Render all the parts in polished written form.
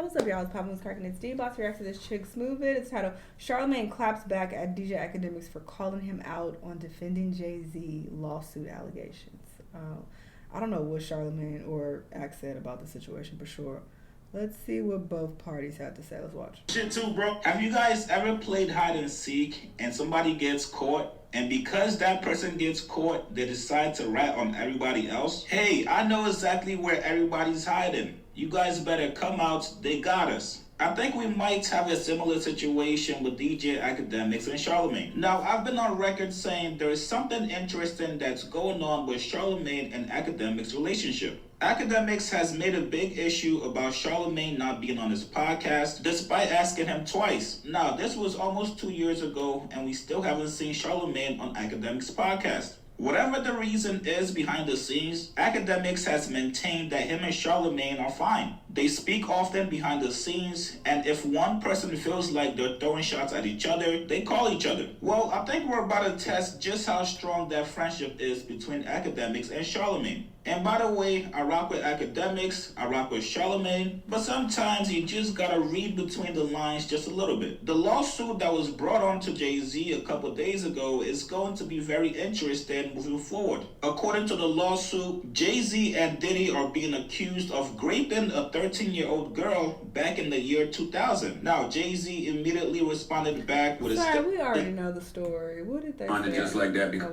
What's up, y'all? It's Poppin' was cracking. It's D-Boss reacts to this chick Smooth It. It's titled Charlamagne claps back at DJ AKADEMIKS for calling him out on defending Jay-Z lawsuit allegations. I don't know what Charlamagne or Ak said about the situation for sure. Let's see what both parties had to say. Let's watch. Shit too, bro. Have you guys ever played hide and seek and somebody gets caught? And because that person gets caught, they decide to rat on everybody else? Hey, I know exactly where everybody's hiding. You guys better come out. They got us. I think we might have a similar situation with DJ AKADEMIKS and Charlamagne. Now, I've been on record saying there is something interesting that's going on with Charlamagne and AKADEMIKS' relationship. AKADEMIKS has made a big issue about Charlamagne not being on his podcast, despite asking him twice. Now, this was almost 2 years ago, and we still haven't seen Charlamagne on AKADEMIKS' podcast. Whatever the reason is behind the scenes, AKADEMIKS has maintained that him and Charlamagne are fine. They speak often behind the scenes, and if one person feels like they're throwing shots at each other, they call each other. Well, I think we're about to test just how strong that friendship is between AKADEMIKS and Charlamagne. And by the way, I rock with AKADEMIKS, I rock with Charlamagne, but sometimes you just gotta read between the lines just a little bit. The lawsuit that was brought on to Jay-Z a couple days ago is going to be very interesting moving forward. According to the lawsuit, Jay-Z and Diddy are being accused of raping a 13-year-old girl back in the year 2000. Now, Jay-Z immediately responded back with we already know the story. What did they say? Just like that because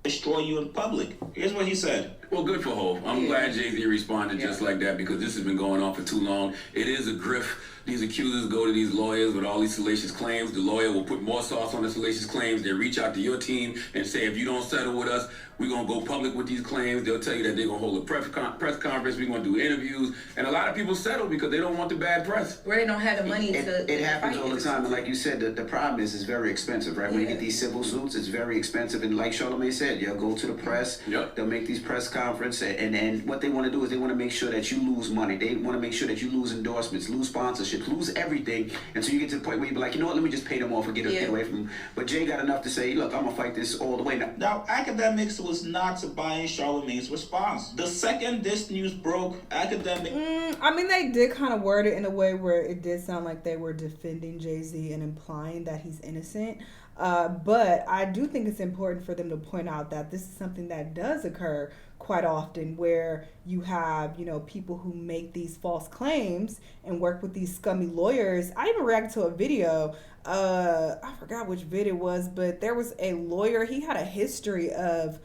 destroy you in public. Here's what he said. Well, good for Hov. I'm glad Jay-Z responded just like that because this has been going on for too long. It is a grift. These accusers go to these lawyers with all these salacious claims. The lawyer will put more sauce on the salacious claims. They reach out to your team and say, if you don't settle with us, we're going to go public with these claims. They'll tell you that they're going to hold a press conference. We're going to do interviews. And a lot of people settle because they don't want the bad press. Where they don't have the money It happens all the time. And like you said, the problem is it's very expensive, right? When you get these civil suits, it's very expensive. And like Charlamagne said, you'll go to the press. Yep. They'll make these press conferences. And what they want to do is they want to make sure that you lose money. They want to make sure that you lose endorsements, lose sponsorships, lose everything. And so you get to the point where you be like, you know what, let me just pay them off and get away from them. But Jay got enough to say, look, I'm going to fight this all the way. Now, AKADEMIKS was not buying Charlamagne's response. The second this news broke, AKADEMIKS... I mean, they did kind of word it in a way where it did sound like they were defending Jay-Z and implying that he's innocent. But I do think it's important for them to point out that this is something that does occur quite often, where you have, people who make these false claims and work with these scummy lawyers. I even reacted to a video. I forgot which video it was, but there was a lawyer. He had a history of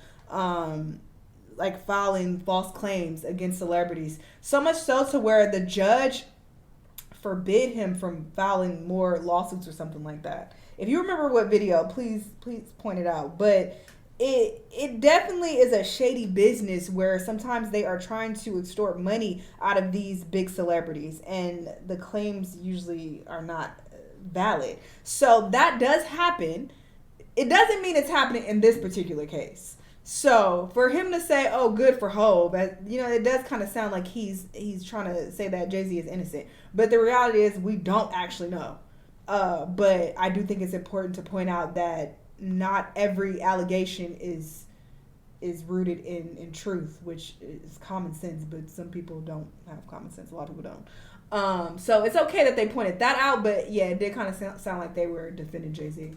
filing false claims against celebrities, so much so to where the judge forbid him from filing more lawsuits or something like that. If you remember what video, please point it out. But it definitely is a shady business where sometimes they are trying to extort money out of these big celebrities, and the claims usually are not valid. So that does happen. It doesn't mean it's happening in this particular case. So for him to say, "Oh, good for Hov," it does kind of sound like he's trying to say that Jay-Z is innocent. But the reality is we don't actually know. But I do think it's important to point out that not every allegation is rooted in truth, which is common sense, but some people don't have common sense. A lot of people don't. So it's okay that they pointed that out, but yeah, it did kind of sound like they were defending Jay-Z.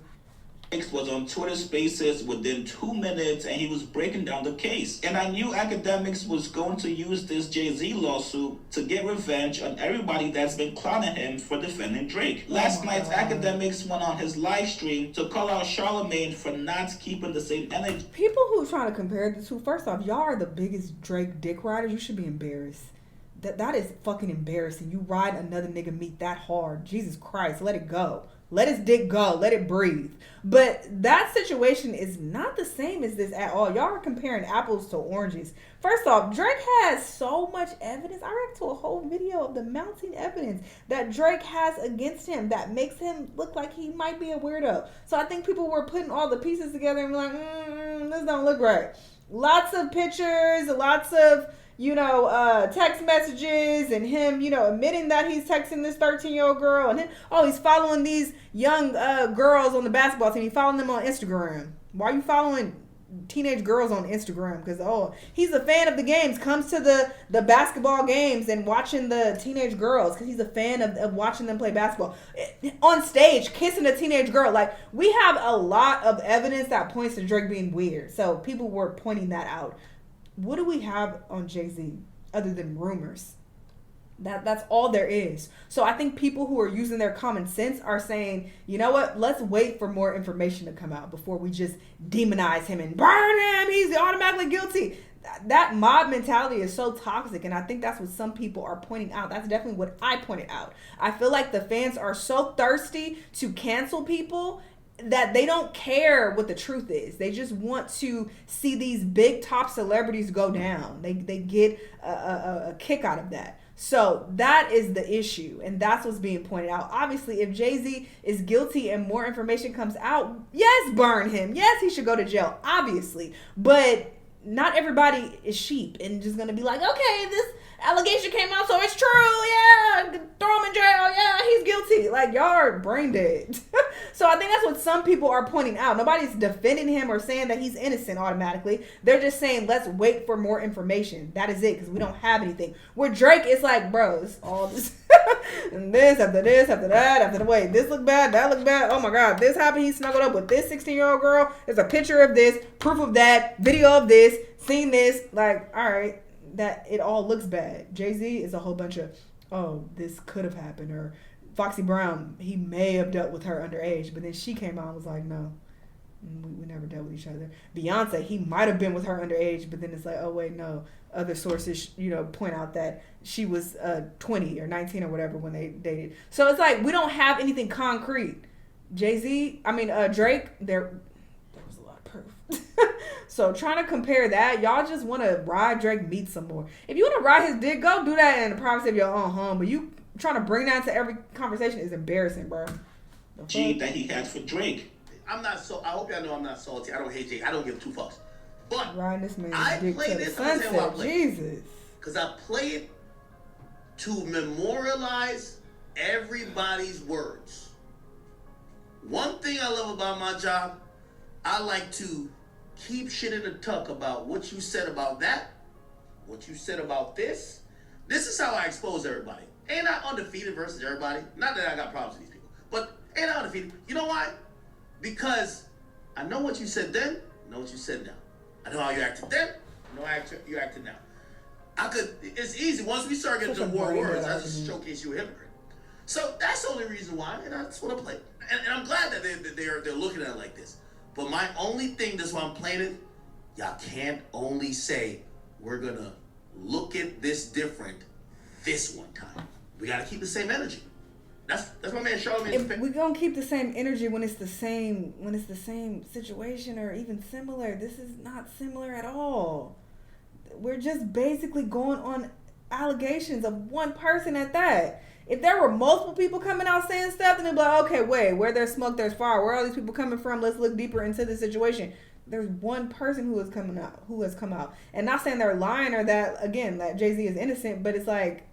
Was on Twitter Spaces within 2 minutes, and he was breaking down the case. And I knew AKADEMIKS was going to use this Jay-Z lawsuit to get revenge on everybody that's been clowning him for defending Drake. Last night, AKADEMIKS went on his live stream to call out Charlamagne for not keeping the same energy. People who try to compare the two, first off, y'all are the biggest Drake dick riders. You should be embarrassed. That is fucking embarrassing. You ride another nigga meat that hard. Jesus Christ, let it go. Let his dick go. Let it breathe. But that situation is not the same as this at all. Y'all are comparing apples to oranges. First off, Drake has so much evidence. I read to a whole video of the mounting evidence that Drake has against him that makes him look like he might be a weirdo. So I think people were putting all the pieces together and be like, this don't look right. Lots of pictures, lots of text messages, and him, admitting that he's texting this 13-year-old girl, and he's following these young girls on the basketball team. He's following them on Instagram. Why are you following teenage girls on Instagram because he's a fan of the games, comes to the basketball games and watching the teenage girls because he's a fan of watching them play basketball on stage, kissing a teenage girl. Like, we have a lot of evidence that points to Drake being weird, so people were pointing that out. What do we have on Jay-Z other than rumors? That's all there is. So I think people who are using their common sense are saying, you know what, let's wait for more information to come out before we just demonize him and burn him. He's automatically guilty. That mob mentality is so toxic, and I think that's what some people are pointing out. That's definitely what I pointed out. I feel like the fans are so thirsty to cancel people that they don't care what the truth is. They just want to see these big top celebrities go down. They get a kick out of that. So that is the issue, and that's what's being pointed out. Obviously, if Jay-Z is guilty and more information comes out, yes, burn him. Yes, he should go to jail, obviously. But not everybody is sheep and just going to be like, okay, this allegation came out, so it's true. Yeah, throw him in jail. Yeah, he's guilty. Like, y'all are brain dead. So I think that's what some people are pointing out. Nobody's defending him or saying that he's innocent automatically. They're just saying, let's wait for more information. That is it, because we don't have anything. Where Drake is like, bro, it's all this and this after that, after the way this look bad, that look bad. Oh my God, this happened. He snuggled up with this 16-year-old girl. There's a picture of this, proof of that, video of this, seen this. Like, all right, that it all looks bad. Jay-Z is a whole bunch of, oh, this could have happened, or Foxy Brown, he may have dealt with her underage, but then she came out and was like, no, we never dealt with each other. Beyonce, he might have been with her underage, but then it's like, oh wait, no. Other sources, point out that she was 20 or 19 or whatever when they dated. So it's like, we don't have anything concrete. Drake, there was a lot of proof. So trying to compare that, y'all just want to ride Drake meat some more. If you want to ride his dick, go do that in the privacy of your own home. But you trying to bring that to every conversation is embarrassing, bro. G that he has for Drake. I hope y'all know I'm not salty. I don't hate Jake. I don't give two fucks. But riding this man's I dick play to this. the I'm gonna tell you why I sunset. play. Jesus. Because I play it to memorialize everybody's words. One thing I love about my job, I like to keep shit in the tuck about what you said about that, what you said about this. This is how I expose everybody. Ain't I undefeated versus everybody? Not that I got problems with these people, but ain't I undefeated? You know why? Because I know what you said then, I know what you said now. I know how you acted then, I know how you acted now. It's easy. Once we start getting to war words, I just showcase you a hypocrite. So that's the only reason why, and that's what I play. And I'm glad that they're looking at it like this. But my only thing, that's why I'm playing it, y'all can't only say, we're gonna look at this different this one time. We gotta keep the same energy. That's my man Charlamagne. We're gonna keep the same energy when it's the same situation or even similar. This is not similar at all. We're just basically going on allegations of one person at that. If there were multiple people coming out saying stuff, then they'd be like, okay, wait, where there's smoke, there's fire. Where are these people coming from? Let's look deeper into the situation. There's one person who has come out. And not saying they're lying or that, again, that Jay-Z is innocent, but it's like,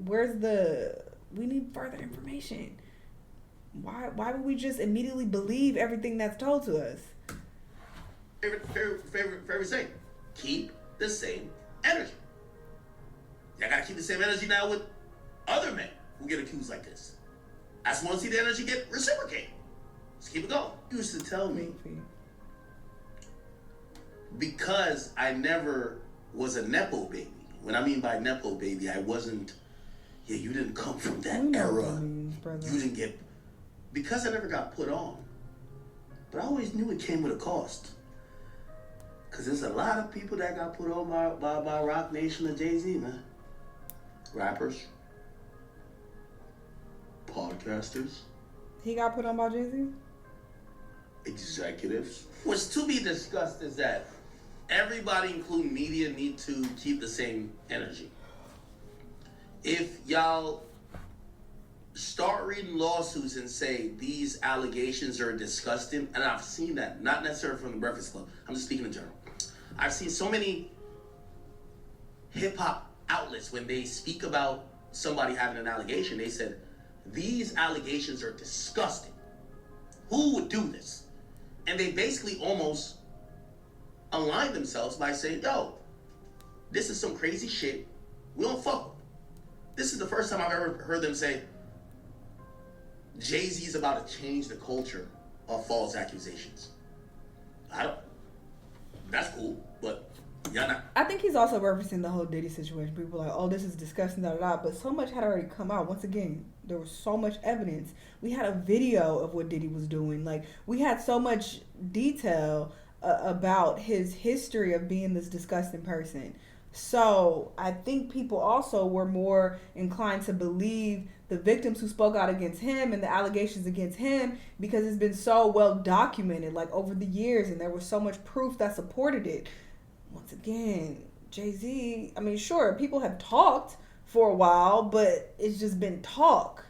we need further information. Why would we just immediately believe everything that's told to us? Favorite saying, keep the same energy. Y'all gotta keep the same energy now with other men who get accused like this. I just want to see the energy get reciprocated. Let's keep it going. You used to tell me, because I never was a Nepo baby. What I mean by Nepo baby, I wasn't, you didn't come from that era. You didn't get, because I never got put on. But I always knew it came with a cost. Because there's a lot of people that got put on by Rock Nation and Jay-Z, man. Rappers. Podcasters. He got put on by Jay-Z? Executives. What's to be discussed is that everybody, including media, need to keep the same energy. If y'all start reading lawsuits and say these allegations are disgusting, and I've seen that, not necessarily from the Breakfast Club, I'm just speaking in general. I've seen so many hip-hop outlets, when they speak about somebody having an allegation, they said, these allegations are disgusting. Who would do this? And they basically almost align themselves by saying, yo, this is some crazy shit. We don't fuck. This is the first time I've ever heard them say, Jay-Z's about to change the culture of false accusations. That's cool, but y'all not. I think he's also referencing the whole Diddy situation. People are like, oh, this is disgusting, but so much had already come out. Once again, there was so much evidence. We had a video of what Diddy was doing. Like, we had so much detail about his history of being this disgusting person. So I think people also were more inclined to believe the victims who spoke out against him and the allegations against him because it's been so well documented, like, over the years, and there was so much proof that supported it. Once again, Jay-Z, I mean, sure, people have talked for a while, but it's just been talk.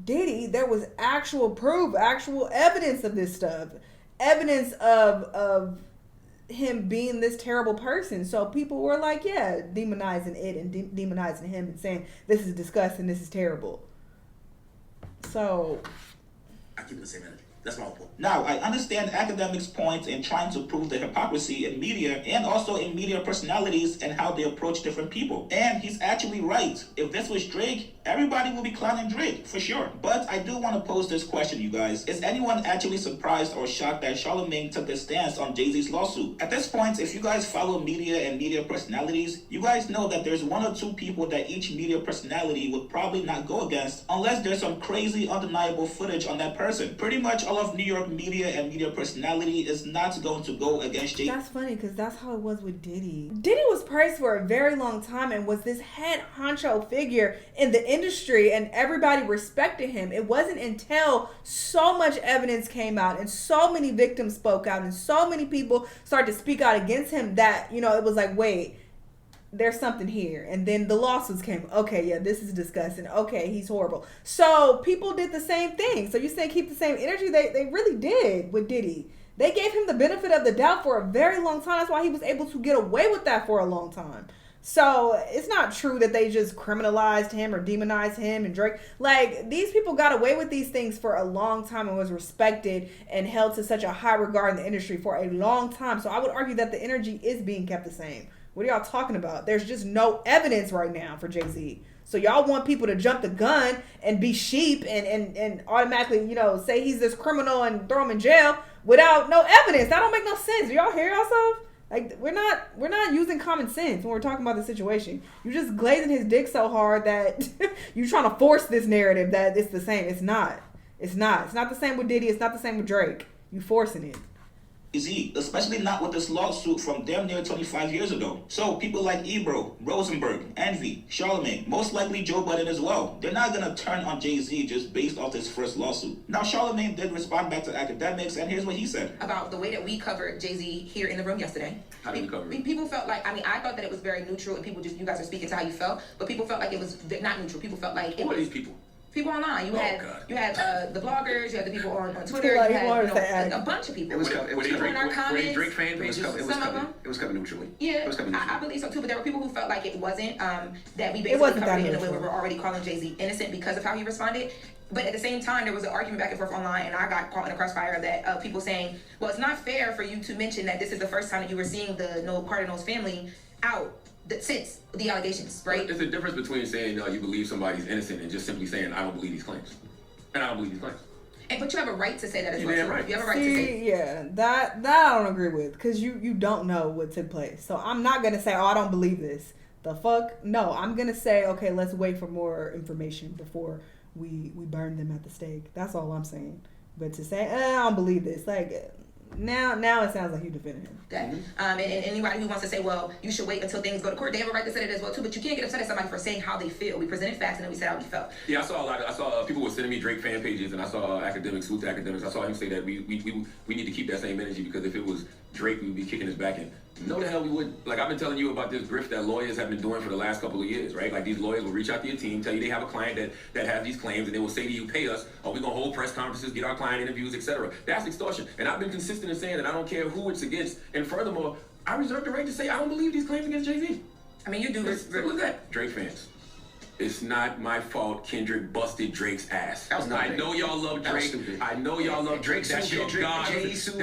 Diddy, there was actual proof, actual evidence of this stuff. Evidence of him being this terrible person. So people were like, yeah, demonizing it and demonizing him and saying, this is disgusting, this is terrible. So I keep the same energy. That's my whole point. Now, I understand academics' point in trying to prove the hypocrisy in media and also in media personalities and how they approach different people. And he's actually right. If this was Drake, everybody will be clowning Drake, for sure. But I do want to pose this question, you guys. Is anyone actually surprised or shocked that Charlamagne took this stance on Jay-Z's lawsuit? At this point, if you guys follow media and media personalities, you guys know that there's one or two people that each media personality would probably not go against unless there's some crazy, undeniable footage on that person. Pretty much all of New York media and media personality is not going to go against Jay. That's funny because that's how it was with Diddy. Diddy was praised for a very long time and was this head honcho figure in the industry and everybody respected him. It wasn't until so much evidence came out and so many victims spoke out and so many people started to speak out against him that, you know, it was like, wait, there's something here. And then the lawsuits came. Okay, yeah, this is disgusting. Okay, he's horrible. So people did the same thing. So you say keep the same energy? They really did with Diddy. They gave him the benefit of the doubt for a very long time. That's why he was able to get away with that for a long time. So it's not true that they just criminalized him or demonized him and Drake. Like, these people got away with these things for a long time and was respected and held to such a high regard in the industry for a long time. So I would argue that the energy is being kept the same. What are y'all talking about? There's just no evidence right now for Jay-Z. So y'all want people to jump the gun and be sheep and automatically, you know, say he's this criminal and throw him in jail without no evidence. That don't make no sense. Do y'all hear yourself? Like, we're not using common sense when we're talking about the situation. You're just glazing his dick so hard that you're trying to force this narrative that it's the same. It's not. It's not. It's not the same with Diddy. It's not the same with Drake. You forcing it. Especially not with this lawsuit from damn near 25 years ago. So people like Ebro, Rosenberg, Envy, Charlamagne, most likely Joe Budden as well, they're not gonna turn on Jay-Z just based off this first lawsuit. Now Charlamagne did respond back to AKADEMIKS, and here's what he said. About the way that we covered Jay-Z here in the room yesterday. How did we cover it? People felt like, I mean, I thought that it was very neutral and people just, you guys are speaking to how you felt, but people felt like it was not neutral. People felt like Who are these people? People online. You had the bloggers, you had the people on Twitter, Like, you had a bunch of people. It was people in our comments. Drake fan pages. It was coming neutrally. Yeah, I believe so too. But there were people who felt like it wasn't that we basically covered it in a way where we're already calling Jay-Z innocent because of how he responded. But at the same time, there was an argument back and forth online, and I got caught in a crossfire that people saying, well, it's not fair for you to mention that this is the first time that you were seeing the Cardinals family out since the allegations, right? There's a difference between saying you believe somebody's innocent and just simply saying, I don't believe these claims. And I don't believe these claims. But you have a right to say that as well. Damn right. You have a right to say. Yeah, that I don't agree with because you don't know what took place. So I'm not going to say, oh, I don't believe this. The fuck? No, I'm going to say, okay, let's wait for more information before we burn them at the stake. That's all I'm saying. But to say, I don't believe this, like... Now it sounds like you defending him. Okay. And anybody who wants to say, well, you should wait until things go to court, they have a right to say it as well too. But you can't get upset at somebody for saying how they feel. We presented facts and then we said how we felt. Yeah, I saw people were sending me Drake fan pages, and I saw academics, salute to academics. I saw him say that we need to keep that same energy because if it was Drake, we would be kicking his back in. No, the hell we wouldn't. Like, I've been telling you about this grift that lawyers have been doing for the last couple of years, right? Like, these lawyers will reach out to your team, tell you they have a client that has these claims, and they will say to you, pay us, or we're going to hold press conferences, get our client interviews, etc. That's extortion. And I've been consistent in saying that I don't care who it's against. And furthermore, I reserve the right to say I don't believe these claims against Jay-Z. I mean, you do this. Look at that. Drake fans. It's not my fault Kendrick busted Drake's ass. That was I know y'all love Drake. I know y'all love Drake. That's your God. That's your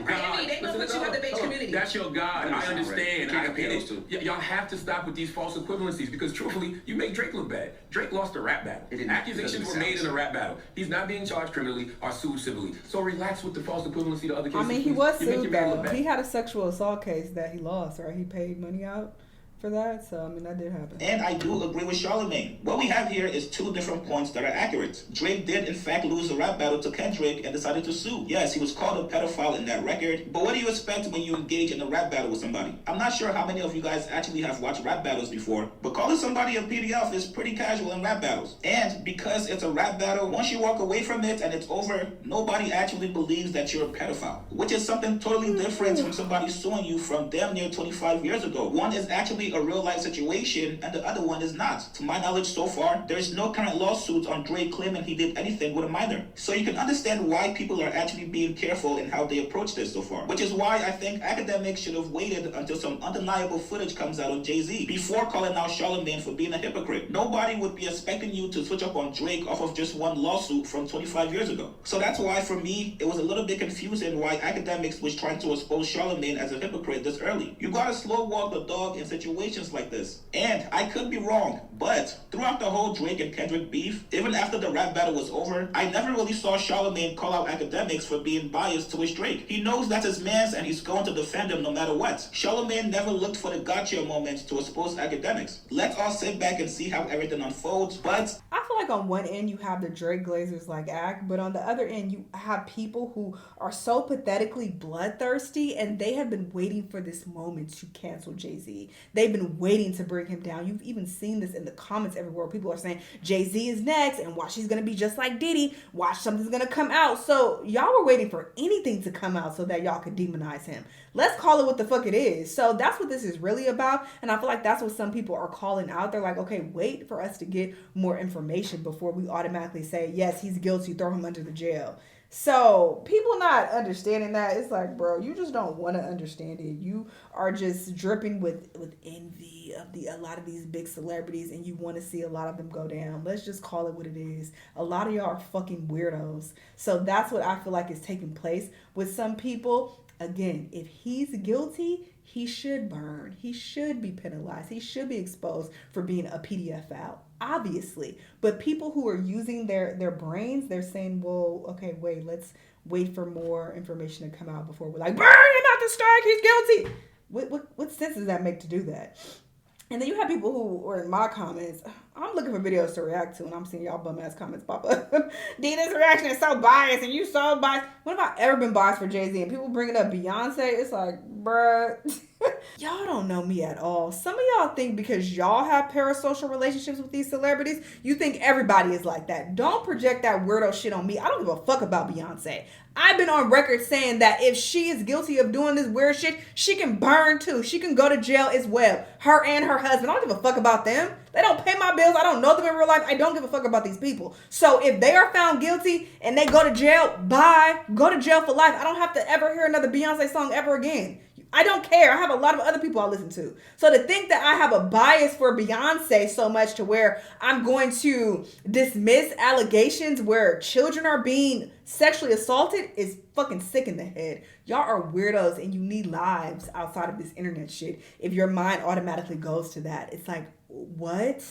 God. They gonna put you out the base community. That's your God. I understand. I get it. Y'all have to stop with these false equivalencies because truthfully, you make Drake look bad. Drake lost a rap battle. Accusations were made in a rap battle. He's not being charged criminally or sued civilly. So relax with the false equivalency to other cases. I mean, he was sued though. He had a sexual assault case that he lost, right? He paid money out for that, so I mean that did happen. And I do agree with Charlamagne. What we have here is two different points that are accurate. Drake did in fact lose the rap battle to Kendrick and decided to sue. Yes, he was called a pedophile in that record, but what do you expect when you engage in a rap battle with somebody? I'm not sure how many of you guys actually have watched rap battles before, but calling somebody a PDF is pretty casual in rap battles. And because it's a rap battle, once you walk away from it and it's over, nobody actually believes that you're a pedophile, which is something totally different from somebody suing you from damn near 25 years ago. One is actually a real life situation and the other one is not. To my knowledge so far, there's no current lawsuits on Drake claiming he did anything with a minor. So you can understand why people are actually being careful in how they approach this so far. Which is why I think AKADEMIKS should have waited until some undeniable footage comes out of Jay-Z before calling out Charlamagne for being a hypocrite. Nobody would be expecting you to switch up on Drake off of just one lawsuit from 25 years ago. So that's why for me, it was a little bit confusing why AKADEMIKS was trying to expose Charlamagne as a hypocrite this early. You gotta slow walk the dog in situations like this. And I could be wrong, but throughout the whole Drake and Kendrick beef, even after the rap battle was over, I never really saw Charlamagne call out AKADEMIKS for being biased towards Drake. He knows that's his man's and he's going to defend him no matter what. Charlamagne never looked for the gotcha moment to expose AKADEMIKS. Let's all sit back and see how everything unfolds, but I feel like on one end you have the Drake Glazers like act, but on the other end you have people who are so pathetically bloodthirsty and they have been waiting for this moment to cancel Jay-Z. They've been waiting to bring him down. You've even seen this in the comments everywhere. People are saying Jay-Z is next and watch, he's going to be just like Diddy. Watch, something's going to come out. So y'all were waiting for anything to come out so that y'all could demonize him. Let's call it what the fuck it is. So that's what this is really about. And I feel like that's what some people are calling out. They're like, okay, wait for us to get more information before we automatically say, yes, he's guilty, throw him under the jail. So people not understanding that, it's like, bro, you just don't want to understand it. You are just dripping with envy of a lot of these big celebrities and you want to see a lot of them go down. Let's just call it what it is. A lot of y'all are fucking weirdos. So that's what I feel like is taking place with some people. Again, if he's guilty, he should burn. He should be penalized. He should be exposed for being a pedophile, obviously. But people who are using their brains, they're saying, well, okay, wait, let's wait for more information to come out before we're like, burn him at the stake, he's guilty. What sense does that make to do that? And then you have people who were in my comments. I'm looking for videos to react to, and I'm seeing y'all bum-ass comments pop up. D, this reaction is so biased, and you so biased. When have I ever been biased for Jay-Z? And people bringing up Beyonce, it's like, bruh, y'all don't know me at all. Some of y'all think because y'all have parasocial relationships with these celebrities, you think everybody is like that. Don't project that weirdo shit on me. I don't give a fuck about Beyonce. I've been on record saying that if she is guilty of doing this weird shit, she can burn too. She can go to jail as well. Her and her husband. I don't give a fuck about them. They don't pay my bills. I don't know them in real life. I don't give a fuck about these people. So if they are found guilty and they go to jail, bye. Go to jail for life. I don't have to ever hear another Beyonce song ever again. I don't care. I have a lot of other people I listen to. So to think that I have a bias for Beyonce so much to where I'm going to dismiss allegations where children are being sexually assaulted is fucking sick in the head. Y'all are weirdos and you need lives outside of this internet shit. If your mind automatically goes to that, it's like, what?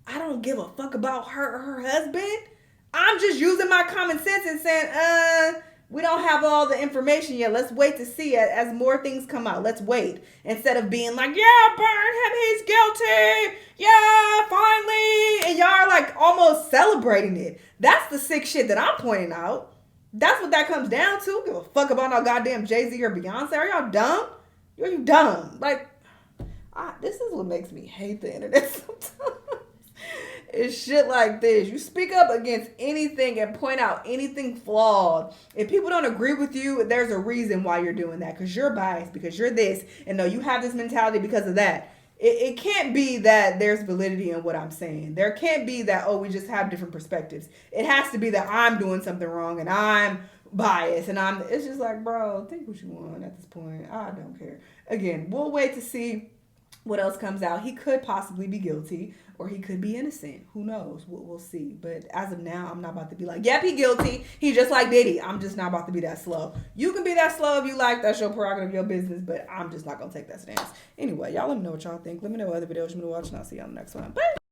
I don't give a fuck about her or her husband. I'm just using my common sense and saying, we don't have all the information yet. Let's wait to see it as more things come out. Let's wait. Instead of being like, yeah, burn him, he's guilty. Yeah, finally. And y'all are like almost celebrating it. That's the sick shit that I'm pointing out. That's what that comes down to. Give a fuck about no goddamn Jay-Z or Beyonce. Are y'all dumb? Are you dumb? Like, this is what makes me hate the internet sometimes. It's shit like this. You speak up against anything and point out anything flawed. If people don't agree with you, there's a reason why you're doing that. Because you're biased. Because you're this. And no, you have this mentality because of that. It can't be that there's validity in what I'm saying. There can't be that, oh, we just have different perspectives. It has to be that I'm doing something wrong and I'm biased. And it's just like, bro, think what you want at this point. I don't care. Again, we'll wait to see what else comes out. He could possibly be guilty or he could be innocent. Who knows? We'll see. But as of now, I'm not about to be like, yep, he guilty. He just like Diddy. I'm just not about to be that slow. You can be that slow if you like. That's your prerogative, your business. But I'm just not going to take that stance. Anyway, y'all let me know what y'all think. Let me know what other videos you want to watch and I'll see you on the next one. Bye.